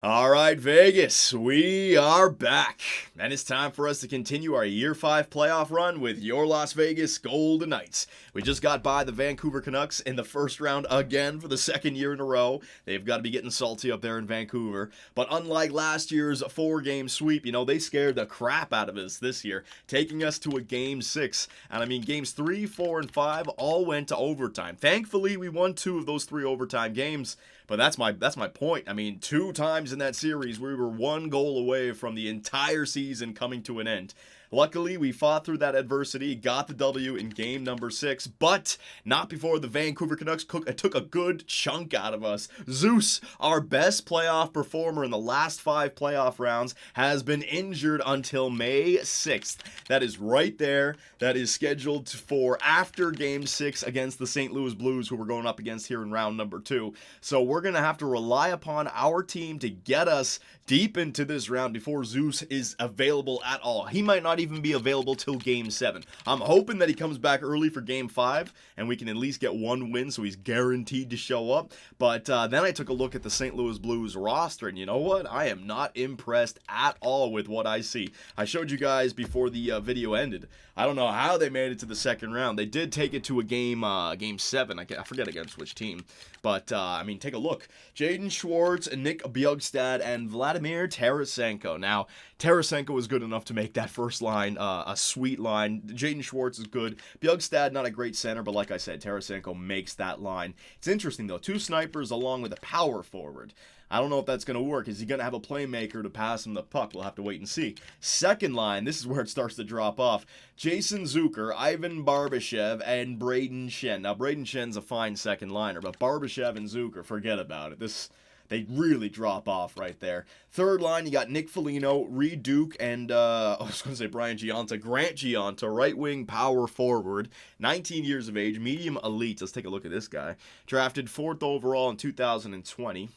All right, Vegas, we are back. And it's time for us to continue our Year 5 playoff run with your Las Vegas Golden Knights. We just got by the Vancouver Canucks in the first round again for the second year in a row. They've got to be getting salty up there in Vancouver. But unlike last year's 4-game sweep, they scared the crap out of us this year, taking us to a Game 6. And I mean, Games 3, 4, and 5 all went to overtime. Thankfully, we won 2 of those 3 overtime games. But that's my point. I mean, 2 times in that series, we were 1 goal away from the entire season coming to an end. Luckily, we fought through that adversity, got the W in game number 6, but not before the Vancouver Canucks took a good chunk out of us. Zeus, our best playoff performer in the last 5 playoff rounds, has been injured until May 6th. That is right there. That is scheduled for after game 6 against the St. Louis Blues, who we're going up against here in round number 2. So we're going to have to rely upon our team to get us deep into this round before Zeus is available at all. He might not even be available till game 7. I'm hoping that he comes back early for game 5 and we can at least get 1 win so he's guaranteed to show up. But then I took a look at the St. Louis Blues roster, and you know what? I am not impressed at all with what I see. I showed you guys before the video ended. I don't know how they made it to the second round. They did take it to a game 7. I forget against which team. But, I mean, take a look. Jaden Schwartz, Nick Bjugstad, and Vladimir Tarasenko. Now, Tarasenko was good enough to make that first line a sweet line. Jaden Schwartz is good. Bjugstad, not a great center, but like I said, Tarasenko makes that line. It's interesting, though. 2 snipers along with a power forward. I don't know if that's going to work. Is he going to have a playmaker to pass him the puck? We'll have to wait and see. Second line, this is where it starts to drop off. Jason Zucker, Ivan Barbashev, and Braden Shen. Now, Braden Shen's a fine second liner, but Barbashev and Zucker, forget about it. They really drop off right there. Third line, you got Nick Foligno, Reed Duke, and I was going to say Brian Giunta, Grant Giunta, right-wing power forward, 19 years of age, medium elite. Let's take a look at this guy. Drafted 4th overall in 2020.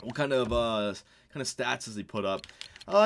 What kind of stats does he put up?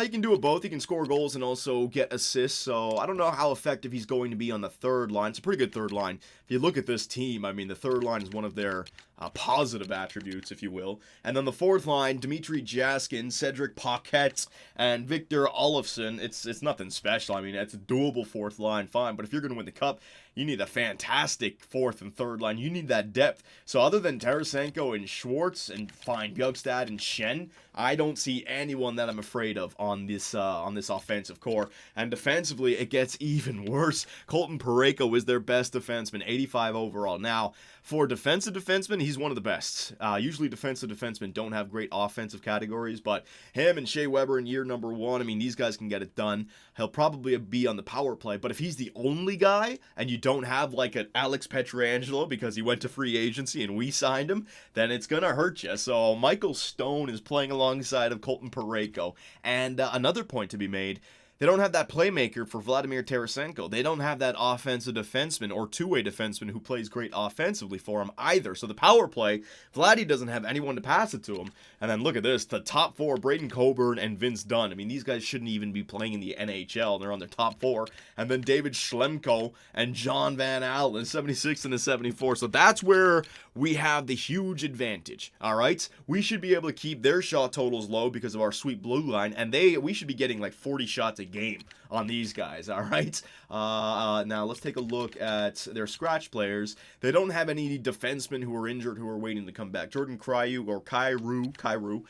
He can do it both. He can score goals and also get assists. So I don't know how effective he's going to be on the third line. It's a pretty good third line. If you look at this team, I mean, the third line is one of their positive attributes, if you will. And then the fourth line, Dmitry Jaskin, Cedric Paquette, and Victor Olofsson. It's nothing special. I mean, it's a doable fourth line, fine. But if you're going to win the cup, you need a fantastic fourth and third line. You need that depth. So other than Tarasenko and Schwartz and fine Bjugstad and Shen, I don't see anyone that I'm afraid of on this offensive core. And defensively, it gets even worse. Colton Parayko is their best defenseman, 85 overall. Now, for defensive defenseman, he's one of the best. Usually defensive defensemen don't have great offensive categories, but him and Shea Weber in year number 1, I mean, these guys can get it done. He'll probably be on the power play, but if he's the only guy and you don't have like an Alex Pietrangelo because he went to free agency and we signed him, then it's going to hurt you. So Michael Stone is playing alongside of Colton Parayko. And another point to be made, they don't have that playmaker for Vladimir Tarasenko. They don't have that offensive defenseman or two-way defenseman who plays great offensively for him either. So the power play, Vladdy doesn't have anyone to pass it to him. And then look at this, the top 4, Braden Coburn and Vince Dunn. I mean, these guys shouldn't even be playing in the NHL. They're on their top 4. And then David Schlemko and John Van Allen, 76 and the 74. So that's where we have the huge advantage, all right? We should be able to keep their shot totals low because of our sweet blue line, and we should be getting like 40 shots a game on these guys, all right? Now, let's take a look at their scratch players. They don't have any defensemen who are injured who are waiting to come back. Jordan Kyrou,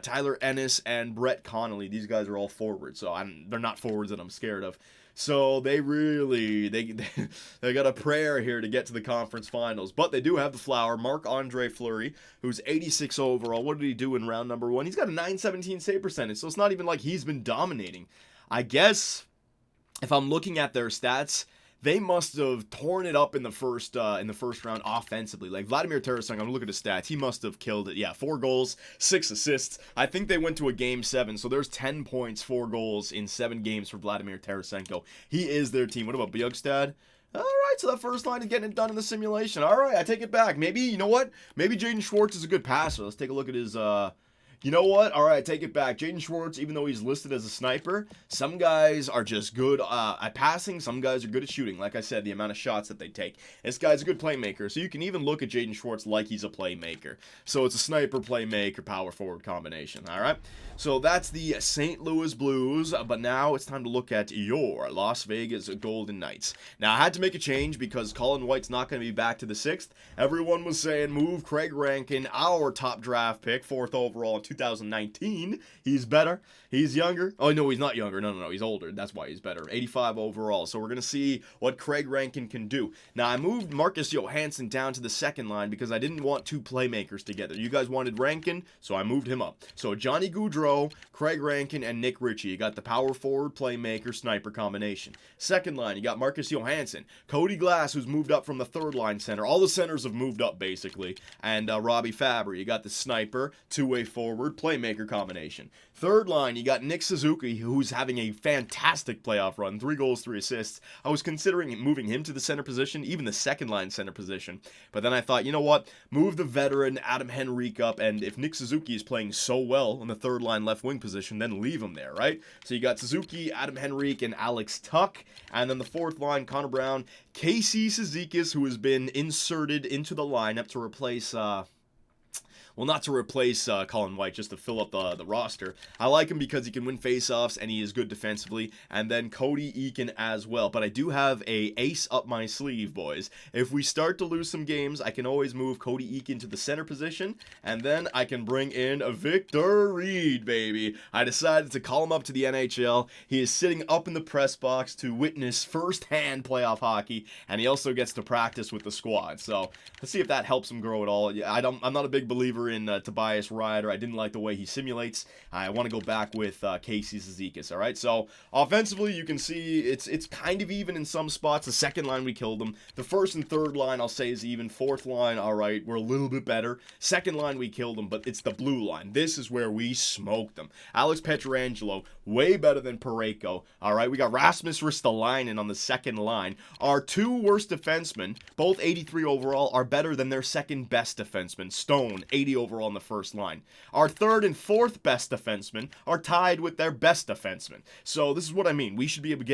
Tyler Ennis, and Brett Connolly. These guys are all forwards, so they're not forwards that I'm scared of. So they got a prayer here to get to the conference finals. But they do have the flower, Marc-Andre Fleury, who's 86 overall. What did he do in round number 1? He's got a .917 save percentage, so it's not even like he's been dominating. I guess if I'm looking at their stats, they must have torn it up in the first round offensively. Like Vladimir Tarasenko, I'm gonna look at his stats. He must have killed it. Yeah, 4 goals, 6 assists. I think they went to a game 7, so there's 10 points, 4 goals in 7 games for Vladimir Tarasenko. He is their team. What about Bjugstad? All right, so that first line is getting it done in the simulation. All right, I take it back. Maybe, you know what? Maybe Jaden Schwartz is a good passer. Let's take a look at his You know what? All right, take it back. Jaden Schwartz, even though he's listed as a sniper, some guys are just good at passing. Some guys are good at shooting. Like I said, the amount of shots that they take. This guy's a good playmaker, so you can even look at Jaden Schwartz like he's a playmaker. So it's a sniper, playmaker, power forward combination. All right? So that's the St. Louis Blues, but now it's time to look at your Las Vegas Golden Knights. Now, I had to make a change because Colin White's not going to be back to the 6th. Everyone was saying move Craig Rankin, our top draft pick, 4th overall in 2019. He's better. He's younger. Oh, no, he's not younger. No, he's older. That's why he's better. 85 overall. So we're going to see what Craig Rankin can do. Now, I moved Marcus Johansson down to the 2nd line because I didn't want 2 playmakers together. You guys wanted Rankin, so I moved him up. So Johnny Gaudreau, Craig Rankin, and Nick Ritchie. You got the power forward, playmaker, sniper combination. 2nd line, you got Marcus Johansson. Cody Glass, who's moved up from the 3rd line center. All the centers have moved up, basically. And Robbie Fabry. You got the sniper, two-way forward, playmaker combination. 3rd line, you got Nick Suzuki, who's having a fantastic playoff run. 3 goals, 3 assists. I was considering moving him to the center position, even the 2nd line center position. But then I thought, you know what? Move the veteran Adam Henrique up, and if Nick Suzuki is playing so well in the 3rd line left wing position, then leave him there, right? So you got Suzuki, Adam Henrique, and Alex Tuck. And then the 4th line, Connor Brown, Casey Cizikas, who has been inserted into the lineup to replace... Well, not to replace Colin White, just to fill up the roster. I like him because he can win faceoffs and he is good defensively. And then Cody Eakin as well. But I do have a ace up my sleeve, boys. If we start to lose some games, I can always move Cody Eakin to the center position. And then I can bring in a Victor Reed, baby. I decided to call him up to the NHL. He is sitting up in the press box to witness firsthand playoff hockey. And he also gets to practice with the squad. So let's see if that helps him grow at all. Yeah, I'm not a big believer in Tobias Ryder. I didn't like the way he simulates. I want to go back with Casey Cizikas, all right? So offensively, you can see it's kind of even in some spots. The 2nd line, we killed them. The 1st and 3rd line, I'll say, is even. 4th line, all right, we're a little bit better. 2nd line, we killed them, but it's the blue line. This is where we smoked them. Alex Pietrangelo, way better than Parayko, all right? We got Rasmus Ristolainen on the 2nd line. Our 2 worst defensemen, both 83 overall, are better than their 2nd best defenseman, Stone, 80 overall on the 1st line. Our 3rd and 4th best defensemen are tied with their best defenseman. So this is what I mean. We should be able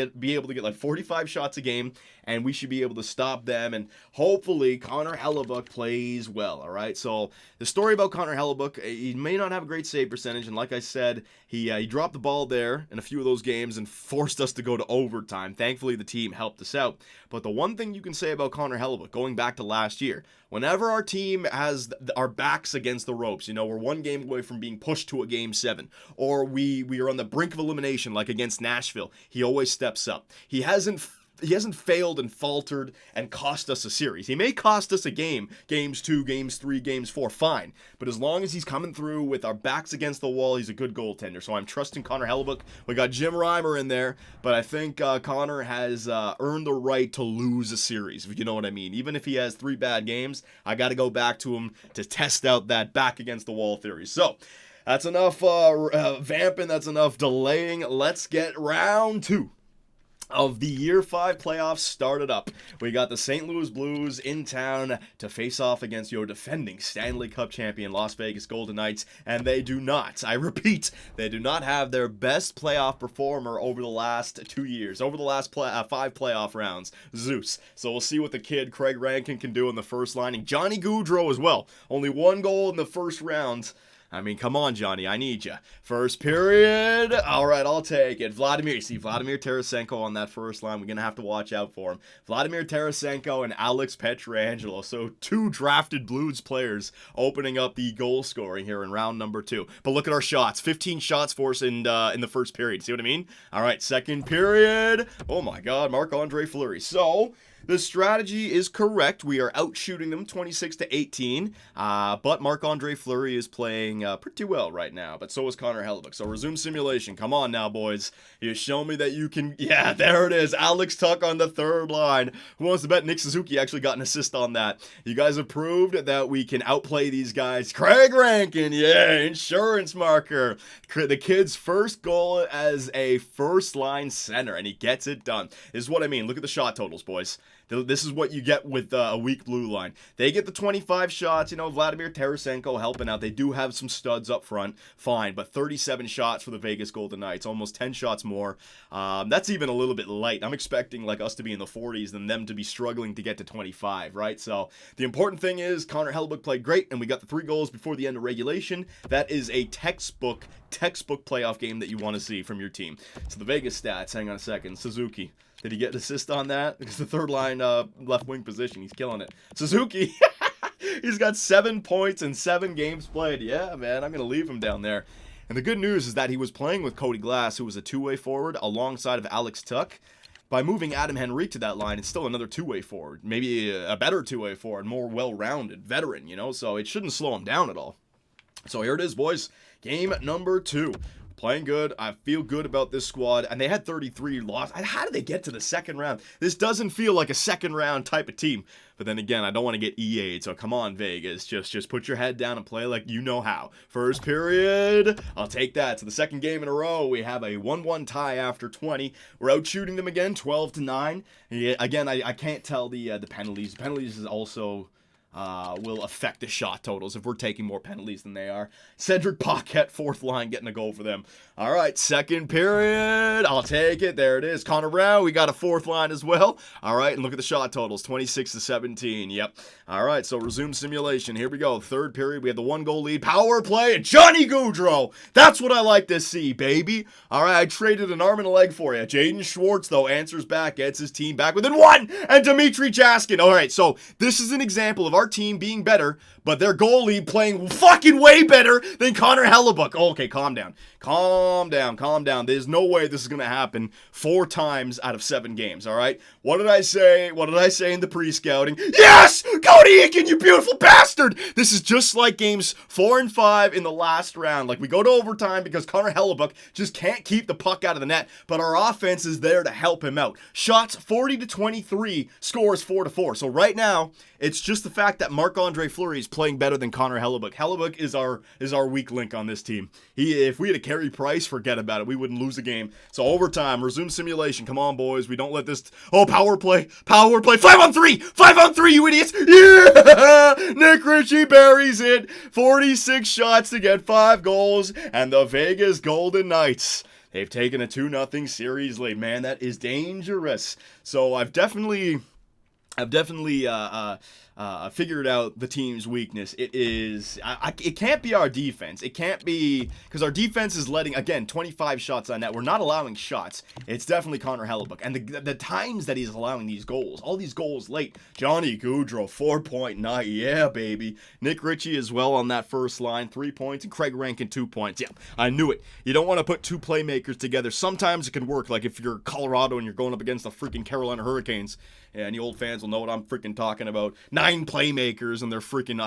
to get like 45 shots a game, and we should be able to stop them, and hopefully Connor Hellebuck plays well, all right? So the story about Connor Hellebuck, he may not have a great save percentage, and like I said, he dropped the ball there in a few of those games and forced us to go to overtime. Thankfully, the team helped us out. But the one thing you can say about Connor Hellebuck, going back to last year, whenever our team has our backs against the ropes, you know, we're 1 game away from being pushed to a game 7, or we are on the brink of elimination like against Nashville, he always steps up. He hasn't failed and faltered and cost us a series. He may cost us a game, games 2, games 3, games 4, fine. But as long as he's coming through with our backs against the wall, he's a good goaltender. So I'm trusting Connor Hellebuck. We got Jim Reimer in there, but I think Connor has earned the right to lose a series, if you know what I mean. Even if he has 3 bad games, I got to go back to him to test out that back against the wall theory. So that's enough vamping. That's enough delaying. Let's get round 2 of the Year 5 playoffs started up. We got the St. Louis Blues in town to face off against your defending Stanley Cup champion Las Vegas Golden Knights, and they do not, I repeat, they do not have their best playoff performer over the last 2 years, over the last 5 playoff rounds, Zeus. So we'll see what the kid Craig Rankin can do in the first line, and Johnny Gaudreau as well. Only 1 goal in the first round. I mean, come on, Johnny, I need you. First period. All right, I'll take it. Vladimir Tarasenko on that first line. We're going to have to watch out for him. Vladimir Tarasenko and Alex Pietrangelo. So 2 drafted Blues players opening up the goal scoring here in round number 2. But look at our shots. 15 shots for us in the first period. See what I mean? All right, second period. Oh, my God, Marc-Andre Fleury. So the strategy is correct. We are outshooting them 26-18, but Marc-Andre Fleury is playing pretty well right now, but so is Connor Hellebuck. So resume simulation. Come on now, boys. You show me that you can... Yeah, there it is. Alex Tuck on the 3rd line. Who wants to bet Nick Suzuki actually got an assist on that? You guys have proved that we can outplay these guys. Craig Rankin, yeah, insurance marker. The kid's first goal as a first-line center, and he gets it done. This is what I mean. Look at the shot totals, boys. This is what you get with a weak blue line. They get the 25 shots, Vladimir Tarasenko helping out. They do have some studs up front, fine, but 37 shots for the Vegas Golden Knights, almost 10 shots more. That's even a little bit light. I'm expecting like us to be in the 40s and them to be struggling to get to 25, right? So the important thing is Connor Hellebuyck played great, and we got the 3 goals before the end of regulation. That is a textbook playoff game that you want to see from your team. So the Vegas stats, hang on a second. Suzuki. Did he get an assist on that? Because the third line left wing position, he's killing it. Suzuki, he's got 7 points in 7 games played. Yeah, man, I'm going to leave him down there. And the good news is that he was playing with Cody Glass, who was a two-way forward, alongside of Alex Tuck. By moving Adam Henrique to that line, it's still another two-way forward. Maybe a better two-way forward, more well-rounded veteran, So it shouldn't slow him down at all. So here it is, boys. Game number 2. Playing good. I feel good about this squad. And they had 33 losses. How did they get to the second round? This doesn't feel like a second round type of team. But then again, I don't want to get EA'd. So come on, Vegas. Just put your head down and play like you know how. First period. I'll take that. So the second game in a row, we have a 1-1 tie after 20. We're out shooting them again, 12-9. Again, I can't tell the penalties. Penalties is also... will affect the shot totals if we're taking more penalties than they are. Cedric Paquette, 4th line, getting a goal for them. All right, second period. I'll take it. There it is. Connor Brown, we got a 4th line as well. All right, and look at the shot totals, 26-17. Yep. All right, so resume simulation. Here we go. Third period, we have the 1-goal lead. Power play, and Johnny Gaudreau. That's what I like to see, baby. All right, I traded an arm and a leg for you. Jaden Schwartz, though, answers back, gets his team back within 1, and Dmitry Jaskin. All right, so this is an example of our team being better, but their goalie playing fucking way better than Connor Hellebuyck. Oh, okay, calm down. Calm down. There's no way this is going to happen 4 times out of 7 games, all right? What did I say? What did I say in the pre-scouting? Yes! Cody Eakin, you beautiful bastard! This is just like games 4 and 5 in the last round. Like, we go to overtime because Connor Hellebuyck just can't keep the puck out of the net, but our offense is there to help him out. Shots 40-23, scores 4-4. So right now, it's just the fact that Marc-Andre Fleury is playing better than Connor Hellebuyck. Hellebuyck is our weak link on this team. If we had a Carey Price, forget about it. We wouldn't lose a game. So overtime, resume simulation. Come on, boys. We don't let this... Oh, power play. 5-on-3. 5-on-3, you idiots. Yeah! Nick Ritchie buries it. 46 shots to get 5 goals. And the Vegas Golden Knights, they've taken a 2-0 series lead. Man, that is dangerous. So I've definitely figured out the team's weakness. It can't be our defense. It can't be, because our defense is letting, again, 25 shots on net. We're not allowing shots. It's definitely Connor Hellebuyck. And the times that he's allowing these goals, all these goals late. Johnny Gaudreau, 4.9. Yeah, baby. Nick Ritchie as well on that first line, 3 points. And Craig Rankin, 2 points. Yeah, I knew it. You don't want to put 2 playmakers together. Sometimes it can work, like if you're Colorado and you're going up against the freaking Carolina Hurricanes. Yeah, and the old fans will know what I'm freaking talking about. 9 playmakers in their freaking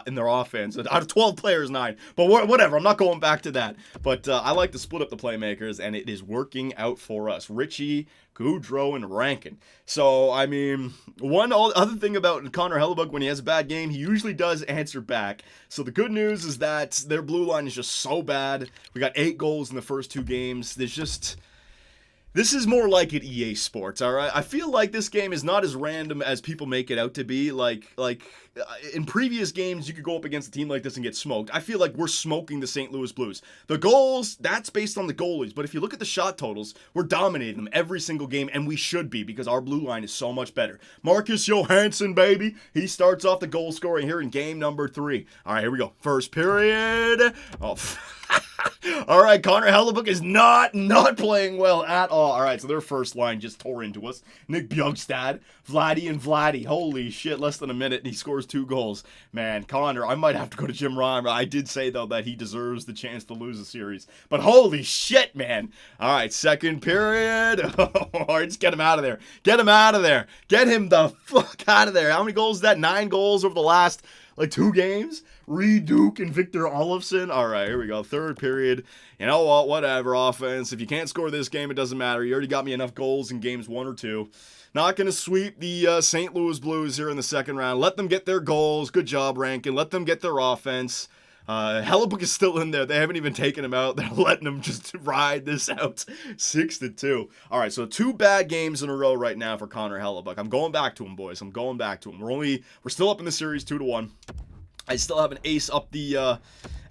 in their offense. Out of 12 players, 9. But whatever, I'm not going back to that. But I like to split up the playmakers, and it is working out for us. Ritchie, Gaudreau, and Rankin. So, I mean, one other thing about Connor Hellebuyck, when he has a bad game, he usually does answer back. So the good news is that their blue line is just so bad. We got 8 goals in the first 2 games. This is more like at EA Sports, all right? I feel like this game is not as random as people make it out to be. Like in previous games, you could go up against a team like this and get smoked. I feel like we're smoking the St. Louis Blues. The goals, that's based on the goalies. But if you look at the shot totals, we're dominating them every single game, and we should be because our blue line is so much better. Marcus Johansson, baby. He starts off the goal scoring here in game number 3. All right, here we go. First period. Oh, all right, Connor Hellebuyck is not playing well at all. All right, so their first line just tore into us. Nick Bjugstad, Vladdy. Holy shit, less than a minute, and he scores 2 goals. Man, Connor, I might have to go to Jim Ryan. I did say, though, that he deserves the chance to lose a series. But holy shit, man. All right, second period. All right, just get him out of there. Get him the fuck out of there. How many goals is that? 9 goals over the last... 2 games? Reed Duke and Victor Olofsson. All right, here we go. Third period. You know what? Whatever, offense. If you can't score this game, it doesn't matter. You already got me enough goals in games 1 or 2. Not going to sweep the St. Louis Blues here in the second round. Let them get their goals. Good job, Rankin. Let them get their offense. Hellebuyck is still in there. They haven't even taken him out. They're letting him just ride this out. 6-2. All right, so 2 bad games in a row right now for Connor Hellebuyck. I'm going back to him, boys. I'm going back to him. We're still up in the series 2-1. I still have an ace up the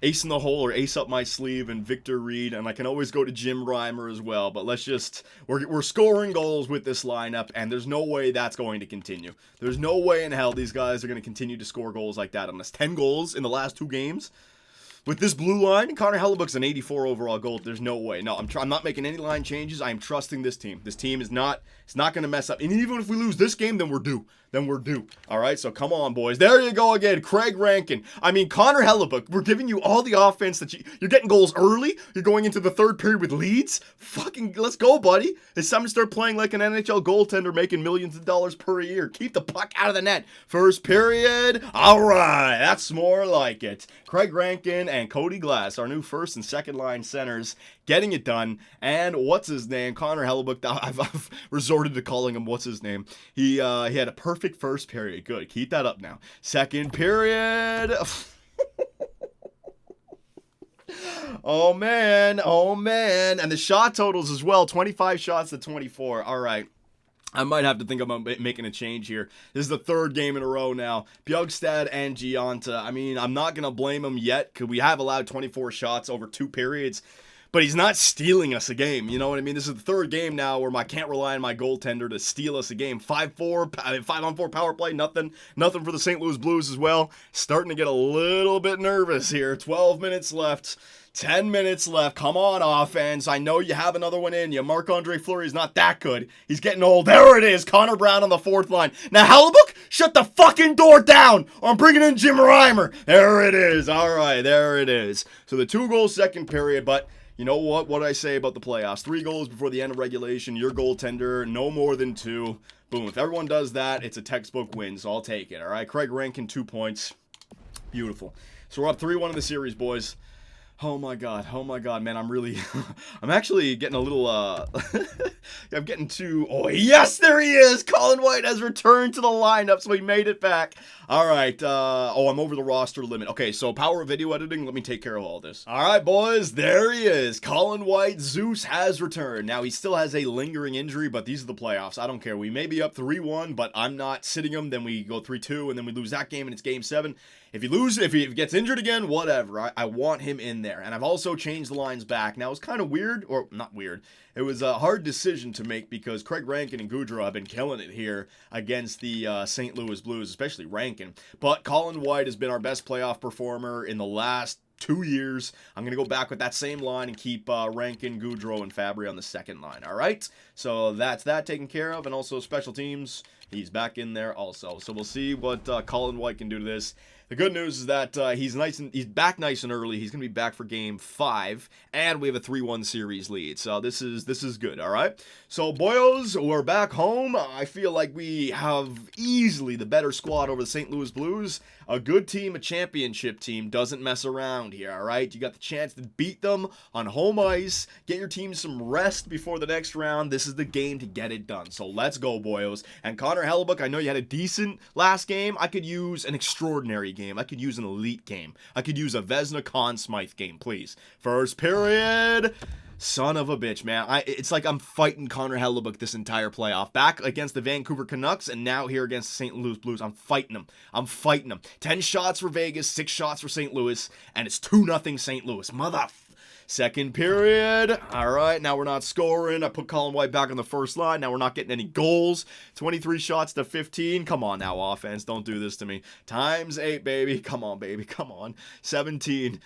ace in the hole, or ace up my sleeve, and Victor Reed, and I can always go to Jim Reimer as well. But let's just we're scoring goals with this lineup, and there's no way that's going to continue. There's no way in hell these guys are going to continue to score goals like that unless 10 goals in the last 2 games. With this blue line, Connor Hellebuyck's an 84 overall goal. There's no way. No, I'm not making any line changes. I'm trusting this team. This team is not going to mess up. And even if we lose this game, then we're due. All right, so come on, boys. There you go again. Craig Rankin. I mean, Connor Hellebuyck, we're giving you all the offense that you're getting goals early. You're going into the 3rd period with leads. Fucking let's go, buddy. It's time to start playing like an NHL goaltender making millions of dollars per year. Keep the puck out of the net. 1st period. All right, that's more like it. Craig Rankin and Cody Glass, our new 1st and 2nd line centers, getting it done. And what's his name? Connor Hellebuyck. I've resorted to calling him what's his name. He had a perfect 1st period. Good. Keep that up now. 2nd period. Oh man. And the shot totals as well. 25 shots to 24. All right. I might have to think about making a change here. This is the 3rd game in a row now. Bjugstad and Gianta. I mean, I'm not going to blame him yet because we have allowed 24 shots over 2 periods. But he's not stealing us a game. You know what I mean? This is the 3rd game now where I can't rely on my goaltender to steal us a game. 5-on-4 power play. Nothing for the St. Louis Blues as well. Starting to get a little bit nervous here. 12 minutes left. 10 minutes left. Come on, offense. I know you have another one in you. Marc-Andre Fleury's not that good. He's getting old. There it is. Connor Brown on the 4th line. Now, Hellebuyck, shut the fucking door down, or I'm bringing in Jim Reimer. There it is. All right, there it is. So the 2-goal 2nd period, but you know what? What did I say about the playoffs? 3 goals before the end of regulation. Your goaltender, no more than 2. Boom. If everyone does that, it's a textbook win, so I'll take it. All right, Craig Rankin, 2 points. Beautiful. So we're up 3-1 in the series, boys. Oh my god, man, I'm actually getting a little, I'm getting too, oh yes, there he is! Colin White has returned to the lineup, so he made it back. Alright, I'm over the roster limit. Okay, so power of video editing, let me take care of all this. Alright, boys, there he is. Colin White, Zeus has returned. Now, he still has a lingering injury, but these are the playoffs. I don't care. We may be up 3-1, but I'm not sitting him. Then we go 3-2, and then we lose that game, and it's game 7. If he gets injured again, whatever. I want him in there. And I've also changed the lines back. Now, it's kind of weird, or not weird. It was a hard decision to make because Craig Rankin and Gaudreau have been killing it here against the St. Louis Blues, especially Rankin. But Colin White has been our best playoff performer in the last 2 years. I'm going to go back with that same line and keep Rankin, Gaudreau, and Fabry on the 2nd line. All right? So that's that taken care of. And also special teams, he's back in there also. So we'll see what Colin White can do to this. The good news is that he's back nice and early. He's going to be back for game 5, and we have a 3-1 series lead. So this is good, all right? So, boyos, we're back home. I feel like we have easily the better squad over the St. Louis Blues. A good team, a championship team, doesn't mess around here, all right? You got the chance to beat them on home ice, get your team some rest before the next round. This is the game to get it done. So let's go, boyos. And Connor Hellebuyck, I know you had a decent last game. I could use an extraordinary game. I could use an elite game. I could use a Vezina Conn Smythe game, please. 1st period. Son of a bitch, man. It's like I'm fighting Connor Hellebuyck this entire playoff. Back against the Vancouver Canucks and now here against the St. Louis Blues. I'm fighting them. 10 shots for Vegas, 6 shots for St. Louis, and it's 2-0 St. Louis. 2nd period. All right, now we're not scoring. I put Colin White back on the 1st line. Now we're not getting any goals. 23 shots to 15. Come on now, offense. Don't do this to me. ×8, baby. Come on, baby. Come on. 17.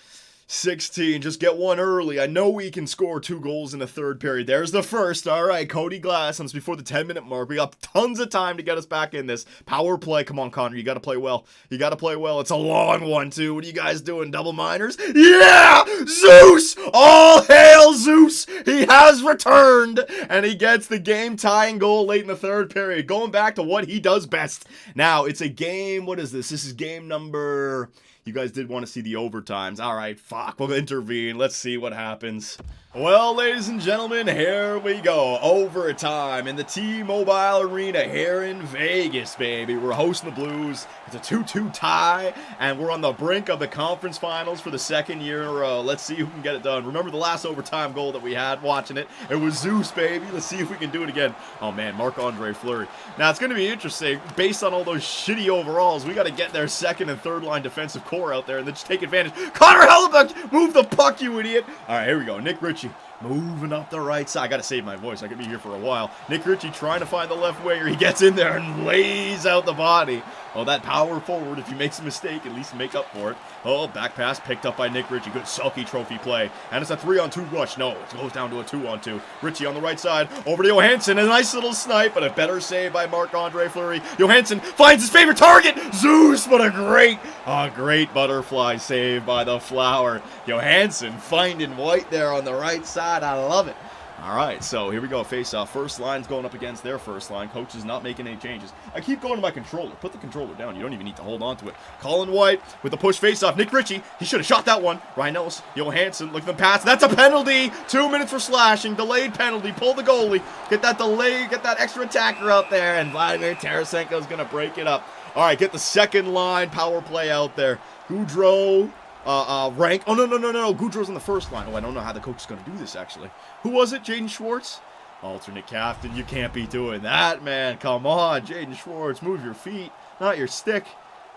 16, just get one early. I know we can score 2 goals in the 3rd period. There's the 1st. All right, Cody Glass. And it's before the 10-minute mark. We got tons of time to get us back in this. Power play. Come on, Connor. You got to play well. It's a long one, too. What are you guys doing? Double minors? Yeah! Zeus! All hail Zeus! He has returned. And he gets the game-tying goal late in the 3rd period. Going back to what he does best. Now, it's a game. What is this? This is game number... You guys did want to see the overtimes. All right, fuck. We'll intervene. Let's see what happens. Well, ladies and gentlemen, here we go. Overtime in the T-Mobile Arena here in Vegas, baby. We're hosting the Blues. It's a 2-2 tie, and we're on the brink of the conference finals for the second year in a row. Let's see who can get it done. Remember the last overtime goal that we had watching it? It was Zeus, baby. Let's see if we can do it again. Oh, man, Marc-Andre Fleury. Now, it's going to be interesting. Based on all those shitty overalls, we got to get their second and third line defensive core out there and then just take advantage. Connor Hellebuyck, move the puck, you idiot. All right, here we go. Nick Ritchie. Moving up the right side. I got to save my voice. I could be here for a while. Nick Ritchie trying to find the left winger. He gets in there and lays out the body. Oh, that power forward, if he makes a mistake, at least make up for it. Oh, back pass picked up by Nick Ritchie. Good Selke Trophy play. And it's a 3-on-2 rush. No, it goes down to a 2-on-2. Ritchie on the right side. Over to Johansson. A nice little snipe, but a better save by Marc-Andre Fleury. Johansson finds his favorite target. Zeus, what a great butterfly save by the Flower. Johansson finding White there on the right side. I love it. All right, so here we go. Face-off. First line's going up against their first line. Coach is not making any changes. I keep going to my controller. Put the controller down. You don't even need to hold on to it. Colin White with the push face-off. Nick Ritchie. He should have shot that one. Ryan Ellis. Johansson. Look at the pass. That's a penalty. 2 minutes for slashing. Delayed penalty. Pull the goalie. Get that delay. Get that extra attacker out there. And Vladimir Tarasenko's going to break it up. All right, get the second line power play out there. Goudreau. Rank. Oh, no. Goudreau's on the first line. Oh, I don't know how the coach is going to do this, actually. Who was it? Jaden Schwartz? Alternate captain. You can't be doing that, man. Come on, Jaden Schwartz. Move your feet, not your stick.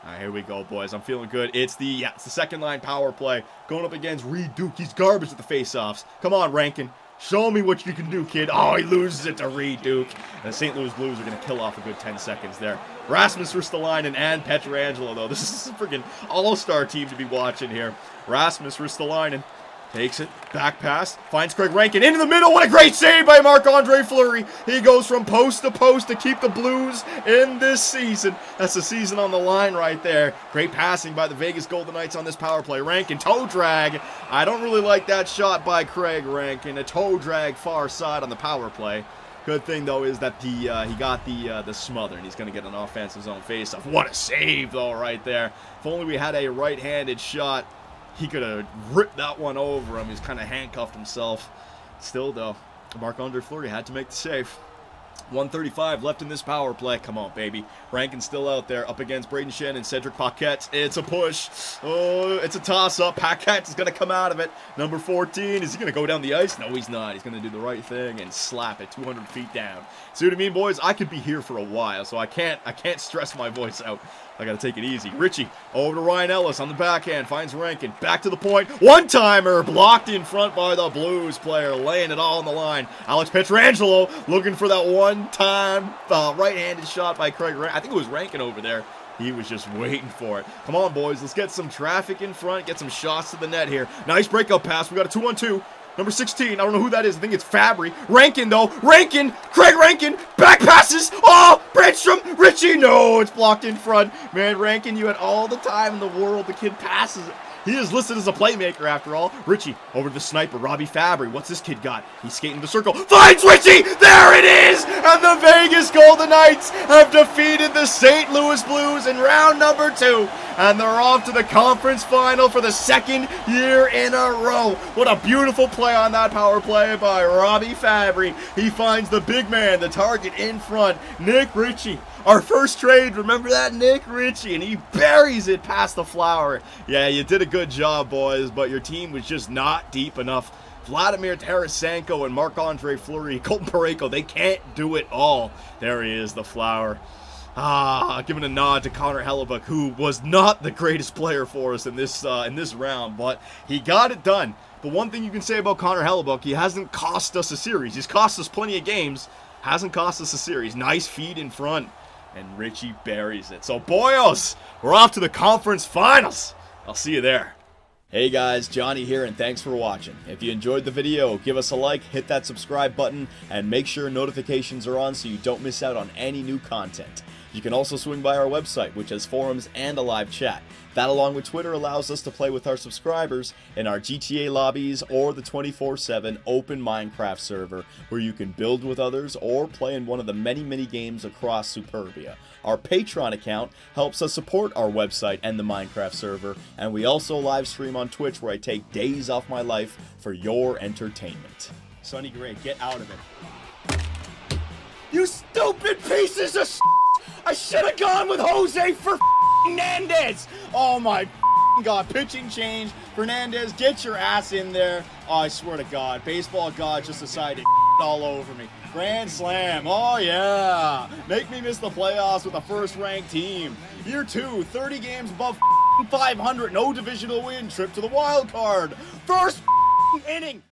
All right, here we go, boys. I'm feeling good. It's the second line power play. Going up against Reed Duke. He's garbage at the faceoffs. Come on, Rankin. Show me what you can do, kid. Oh, he loses it to Reed Duke. And the St. Louis Blues are going to kill off a good 10 seconds there. Rasmus Ristolainen and Pietrangelo, though. This is a freaking all-star team to be watching here. Rasmus Ristolainen takes it. Back pass. Finds Craig Rankin into the middle. What a great save by Marc-Andre Fleury. He goes from post to post to keep the Blues in this season. That's the season on the line right there. Great passing by the Vegas Golden Knights on this power play. Rankin, toe drag. I don't really like that shot by Craig Rankin. A toe drag far side on the power play. Good thing, though, is that he got the smother, and he's going to get an offensive zone faceoff. What a save, though, right there. If only we had a right-handed shot, he could have ripped that one over him. He's kind of handcuffed himself. Still, though, Marc-Andre Fleury had to make the save. 1:35 left in this power play. Come on, baby. Rankin's still out there up against Braden Shen and Cedric Paquette. It's a push. Oh, it's a toss-up. Paquette is going to come out of it. Number 14. Is he going to go down the ice? No, he's not. He's going to do the right thing and slap it 200 feet down. See what I mean, boys? I could be here for a while, so I can't stress my voice out. I got to take it easy. Ritchie over to Ryan Ellis on the backhand. Finds Rankin. Back to the point. One-timer blocked in front by the Blues player. Laying it all on the line. Alex Pietrangelo looking for that one-time right-handed shot by Craig Rankin. I think it was Rankin over there. He was just waiting for it. Come on, boys. Let's get some traffic in front. Get some shots to the net here. Nice breakout pass. We got a 2-on-2. Number 16, I don't know who that is. I think it's Fabry. Rankin, though. Rankin! Craig Rankin! Back passes! Oh! Brandstrom! Ritchie! No! It's blocked in front. Man, Rankin, you had all the time in the world. The kid passes it. He is listed as a playmaker after all. Ritchie over to the sniper, Robbie Fabry. What's this kid got? He's skating the circle. Finds Ritchie! There it is! And the Vegas Golden Knights have defeated the St. Louis Blues in round number 2. And they're off to the conference final for the second year in a row. What a beautiful play on that power play by Robbie Fabry. He finds the big man, the target in front, Nick Ritchie. Our first trade, remember that? Nick Ritchie, and he buries it past the Flower. Yeah, you did a good job, boys, but your team was just not deep enough. Vladimir Tarasenko and Marc-Andre Fleury, Colton Parayko, they can't do it all. There he is, the Flower. Giving a nod to Connor Hellebuyck, who was not the greatest player for us in this round, but he got it done. But one thing you can say about Connor Hellebuyck, he hasn't cost us a series. He's cost us plenty of games, hasn't cost us a series. Nice feed in front. And Ritchie buries it. So, boyos, we're off to the conference finals. I'll see you there. Hey guys, Johnny here, and thanks for watching. If you enjoyed the video, give us a like, hit that subscribe button, and make sure notifications are on so you don't miss out on any new content. You can also swing by our website, which has forums and a live chat. That, along with Twitter, allows us to play with our subscribers in our GTA lobbies or the 24/7 open Minecraft server, where you can build with others or play in one of the many games across Superbia. Our Patreon account helps us support our website and the Minecraft server, and we also live stream on Twitch, where I take days off my life for your entertainment. Sonny Gray, get out of it. You stupid pieces of I should have gone with Jose for Fernandez. Oh my God, pitching change. Fernandez, get your ass in there. Oh, I swear to God, baseball God just decided to all over me. Grand slam, oh yeah. Make me miss the playoffs with a first-ranked team. Year 2, 30 games above 500, no divisional win, trip to the wild card. First inning.